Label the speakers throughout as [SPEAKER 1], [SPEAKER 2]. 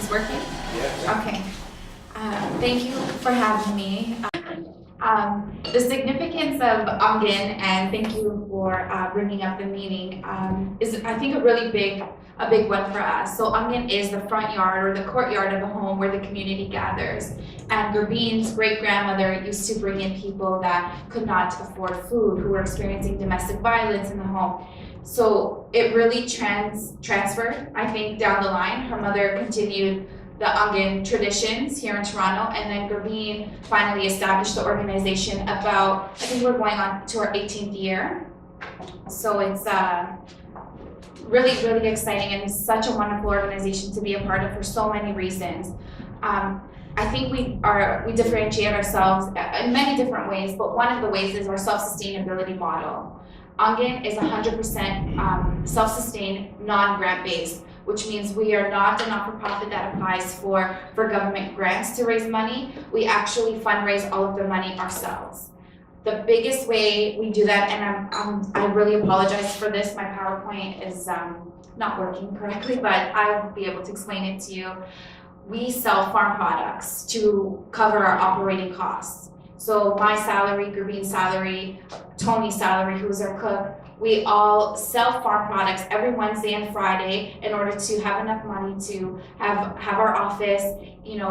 [SPEAKER 1] this working?
[SPEAKER 2] Yes.
[SPEAKER 1] Okay. Thank you for having me. The significance of Aangen, and thank you for bringing up the meeting, is I think a big one for us. So Aangen is the front yard or the courtyard of a home where the community gathers. And Gurveen's great-grandmother used to bring in people that could not afford food, who were experiencing domestic violence in the home. So it really transferred, I think, down the line. Her mother continued the Aangen traditions here in Toronto, and then Gurveen finally established the organization about, I think we're going on to our 18th year. So it's really, really exciting, and it's such a wonderful organization to be a part of for so many reasons. I think we differentiate ourselves in many different ways, but one of the ways is our self-sustainability model. Aangen is 100% self-sustained, non-grant based, which means we are not a not-for-profit that applies for government grants to raise money. We actually fundraise all of the money ourselves. The biggest way we do that, and I really apologize for this, my PowerPoint is not working correctly, but I'll be able to explain it to you. We sell farm products to cover our operating costs. So my salary, Gurveen's salary, Tony's salary, who's our cook, we all sell farm products every Wednesday and Friday in order to have enough money to have our office,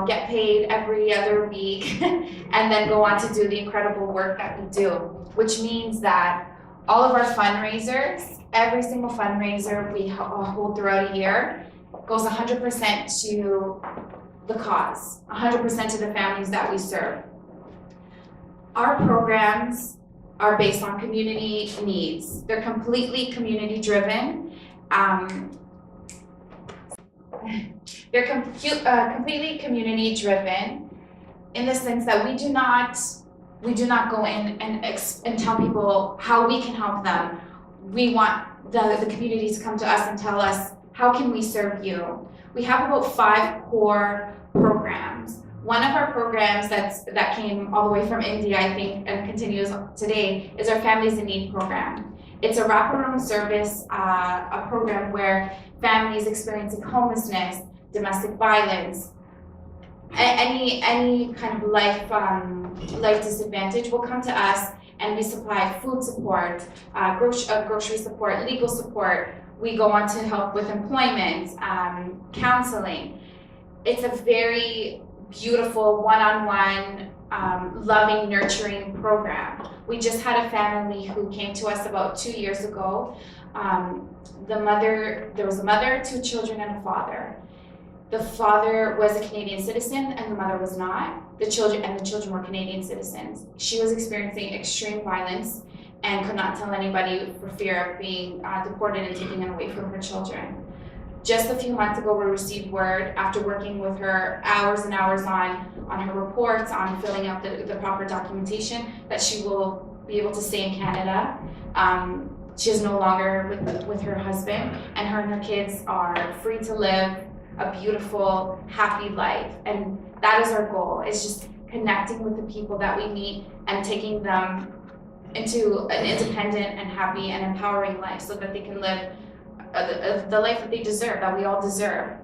[SPEAKER 1] get paid every other week, and then go on to do the incredible work that we do, which means that all of our fundraisers, every single fundraiser we hold throughout a year, goes 100% to the cause, 100% to the families that we serve. Our programs are based on community needs. They're completely community driven. They're completely community driven in the sense that we do not go in and tell people how we can help them. We want the community to come to us and tell us, how can we serve you? We have about 5 core programs. One of our programs that came all the way from India, I think, and continues today, is our Families in Need program. It's a wraparound service, a program where families experiencing homelessness, domestic violence, any kind of life disadvantage will come to us, and we supply food support, grocery support, legal support. We go on to help with employment, counseling. It's a very beautiful, one-on-one, loving, nurturing program. We just had a family who came to us about 2 years ago. There was a mother, 2 children, and a father. The father was a Canadian citizen and the mother was not. The children were Canadian citizens. She was experiencing extreme violence and could not tell anybody for fear of being deported and taken away from her children. Just a few months ago, we received word, after working with her hours and hours on her reports, on filling out the proper documentation, that she will be able to stay in Canada. She is no longer with her husband, and her kids are free to live a beautiful, happy life. And that is our goal, is just connecting with the people that we meet and taking them into an independent and happy and empowering life so that they can live the life that they deserve, that we all deserve.